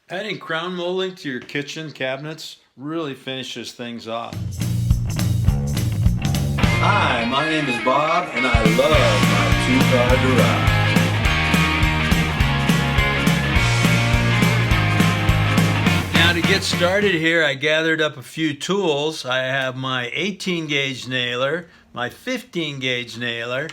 Adding crown molding to your kitchen cabinets really finishes things off. Hi, my name is Bob, and I love my two-car garage. Now to get started here, I gathered up a few tools. I have my 18 gauge nailer, my 15 gauge nailer.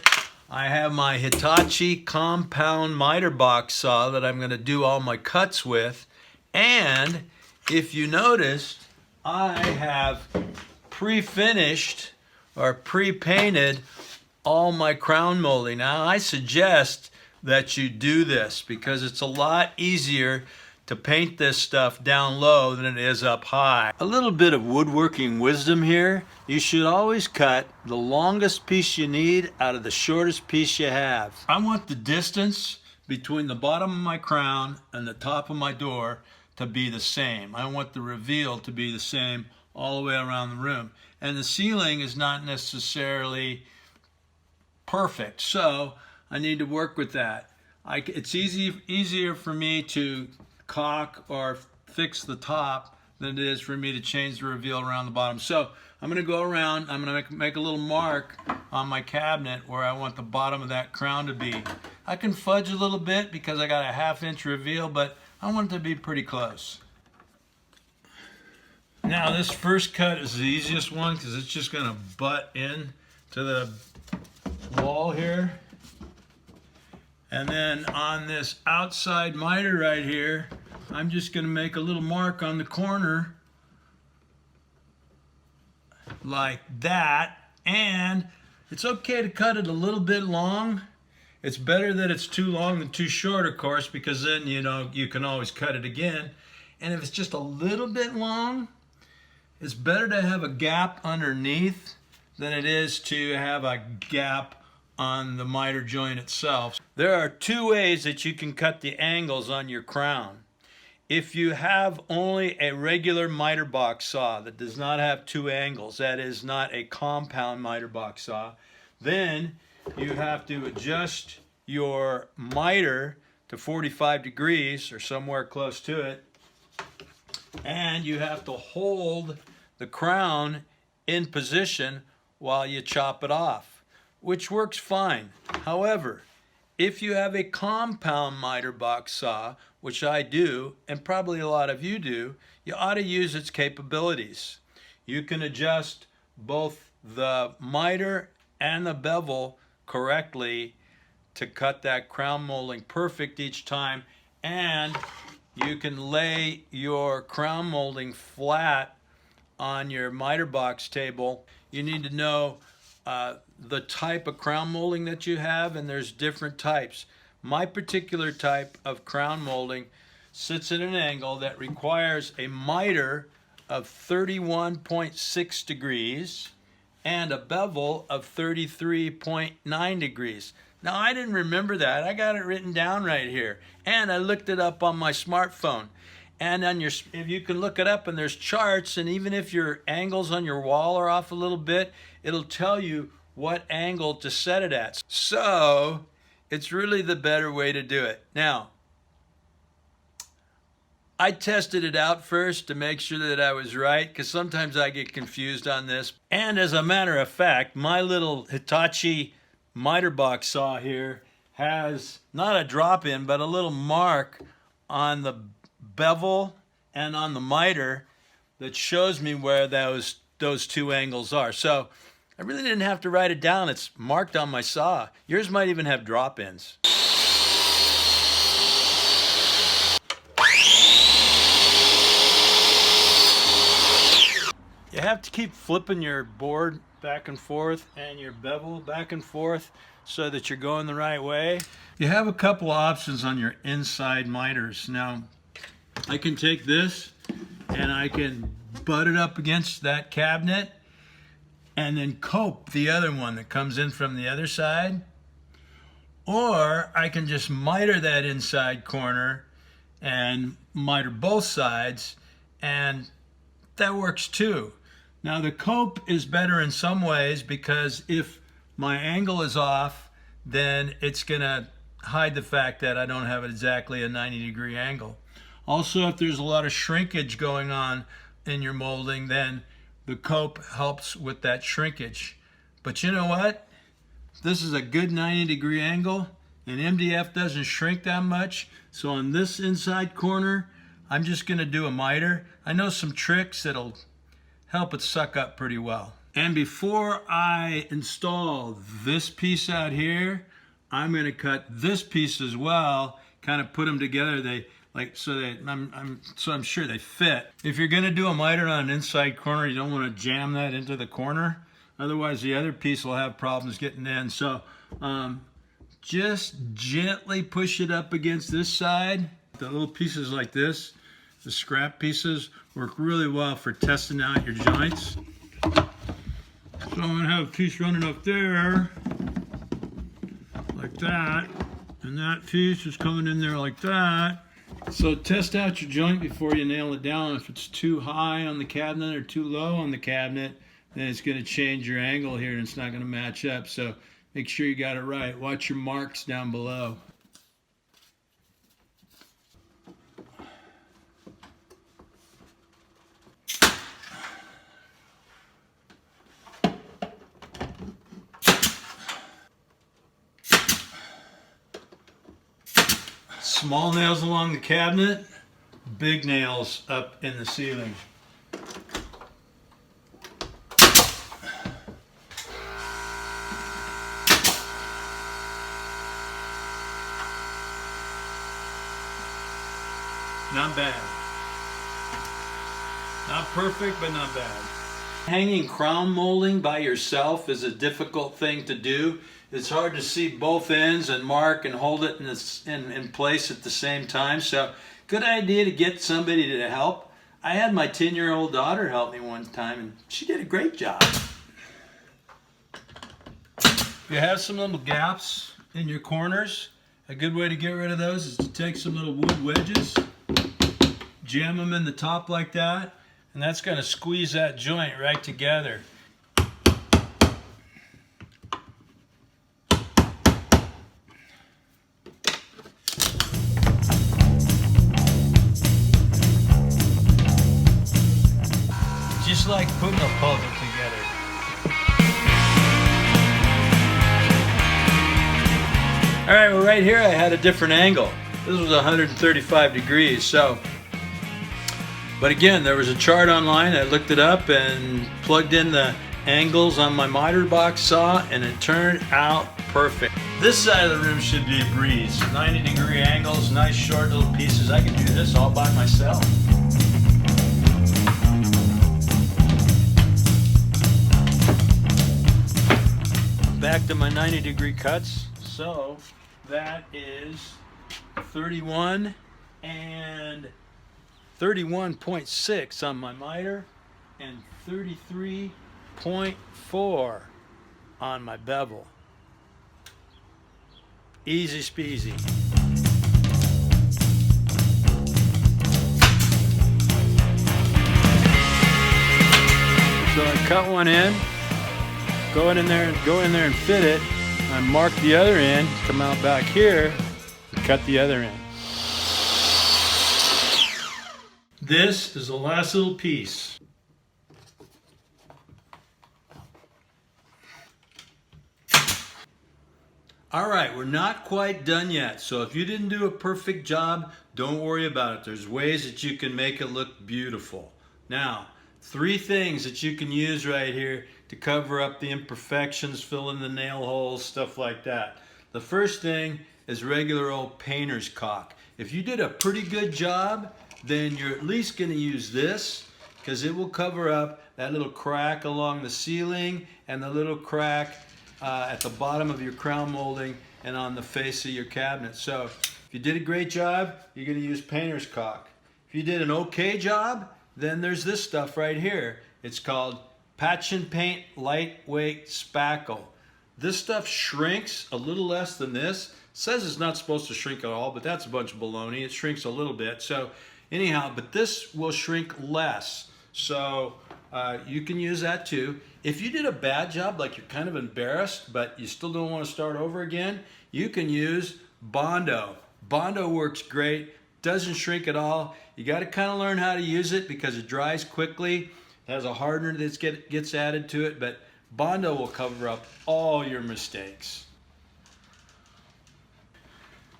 I have my Hitachi compound miter box saw that I'm going to do all my cuts with. And if you noticed, I have pre-finished or pre-painted all my crown molding. Now I suggest that you do this because it's a lot easier to paint this stuff down low than it is up high. A little bit of woodworking wisdom here. You should always cut the longest piece you need out of the shortest piece you have. I want the distance between the bottom of my crown and the top of my door to be the same. I want the reveal to be the same all the way around the room. And the ceiling is not necessarily perfect, so I need to work with that. It's easier for me to caulk or fix the top than it is for me to change the reveal around the bottom. So I'm going to go around, I'm going to make a little mark on my cabinet where I want the bottom of that crown to be. I can fudge a little bit because I got a 1/2 inch reveal, but I want it to be pretty close. Now this first cut is the easiest one because it's just going to butt in to the wall here. And then on this outside miter right here, I'm just going to make a little mark on the corner like that. And it's okay to cut it a little bit long. It's better that it's too long than too short, of course, because then you can always cut it again. And if it's just a little bit long, it's better to have a gap underneath than it is to have a gap on the miter joint itself. There are two ways that you can cut the angles on your crown. If you have only a regular miter box saw that does not have two angles, that is not a compound miter box saw, then you have to adjust your miter to 45 degrees or somewhere close to it, and you have to hold the crown in position while you chop it off, which works fine. However, if you have a compound miter box saw, which I do, and probably a lot of you do, you ought to use its capabilities. You can adjust both the miter and the bevel correctly to cut that crown molding perfect each time, and you can lay your crown molding flat on your miter box table. You need to know the type of crown molding that you have, and there's different types. My particular type of crown molding sits at an angle that requires a miter of 31.6 degrees and a bevel of 33.9 degrees. Now I didn't remember that. I got it written down right here, and I looked it up on my smartphone. And on if you can look it up, and there's charts, and even if your angles on your wall are off a little bit, it'll tell you what angle to set it at. So it's really the better way to do it. Now, I tested it out first to make sure that I was right, because sometimes I get confused on this. And as a matter of fact, my little Hitachi miter box saw here has not a drop-in, but a little mark on the bevel and on the miter that shows me where those two angles are. So I really didn't have to write it down. It's marked on my saw. Yours might even have drop-ins. You have to keep flipping your board back and forth and your bevel back and forth so that you're going the right way. You have a couple options on your inside miters. Now, I can take this and I can butt it up against that cabinet and then cope the other one that comes in from the other side. Or I can just miter that inside corner and miter both sides, and that works too. Now the cope is better in some ways because if my angle is off, then it's gonna hide the fact that I don't have exactly a 90-degree angle. Also, if there's a lot of shrinkage going on in your molding, then the cope helps with that shrinkage. But you know what? This is a good 90-degree angle, and MDF doesn't shrink that much. So on this inside corner, I'm just gonna do a miter. I know some tricks that'll help it suck up pretty well. And before I install this piece out here, I'm gonna cut this piece as well, kind of put them together. I'm sure they fit. If you're gonna do a miter on an inside corner, you don't wanna jam that into the corner. Otherwise the other piece will have problems getting in. So just gently push it up against this side. The little pieces like this, the scrap pieces, work really well for testing out your joints. So I'm gonna have a piece running up there, like that, and that piece is coming in there like that. So test out your joint before you nail it down. If it's too high on the cabinet or too low on the cabinet, then it's gonna change your angle here and it's not gonna match up. So make sure you got it right. Watch your marks down below. Small nails along the cabinet, big nails up in the ceiling. Not bad. Not perfect, but not bad. Hanging crown molding by yourself is a difficult thing to do. It's hard to see both ends and mark and hold it in place at the same time. So good idea to get somebody to help. I had my 10-year-old daughter help me one time and she did a great job. You have some little gaps in your corners. A good way to get rid of those is to take some little wood wedges, jam them in the top like that, and that's going to squeeze that joint right together. Just like putting a puzzle together. All right, well right here I had a different angle. This was 135 degrees, so. But again, there was a chart online. I looked it up and plugged in the angles on my miter box saw, and it turned out perfect. This side of the room should be a breeze. 90-degree angles, nice short little pieces. I can do this all by myself. Back to my 90-degree cuts. So that is 31 and 31.6 on my miter and 33.4 on my bevel. Easy speasy. So I cut one in, go in there and fit it. I mark the other end, come out back here, and cut the other end. This is the last little piece. All right, we're not quite done yet. So if you didn't do a perfect job, don't worry about it. There's ways that you can make it look beautiful. Now, 3 things that you can use right here to cover up the imperfections, fill in the nail holes, stuff like that. The first thing is regular old painter's caulk. If you did a pretty good job, then you're at least going to use this, because it will cover up that little crack along the ceiling and the little crack at the bottom of your crown molding and on the face of your cabinet. So if you did a great job, you're going to use painter's caulk. If you did an okay job, then there's this stuff right here. It's called Patchen Paint Lightweight Spackle. This stuff shrinks a little less than this. It says it's not supposed to shrink at all, but that's a bunch of baloney. It shrinks a little bit. So anyhow, but this will shrink less. So you can use that too. If you did a bad job, like you're kind of embarrassed, but you still don't want to start over again, you can use Bondo. Bondo works great. doesn't shrink at all. You got to kind of learn how to use it because it dries quickly. It has a hardener that gets added to it, but Bondo will cover up all your mistakes.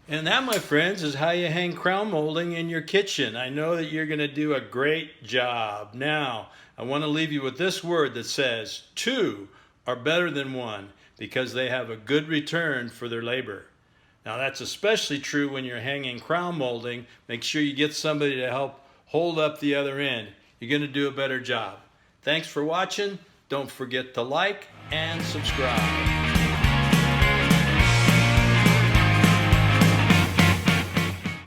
And that, my friends, is how you hang crown molding in your kitchen. I know that you're going to do a great job. Now, I want to leave you with this word that says, 2 are better than 1 because they have a good return for their labor. Now, that's especially true when you're hanging crown molding. Make sure you get somebody to help hold up the other end. You're going to do a better job. Thanks for watching. Don't forget to like and subscribe.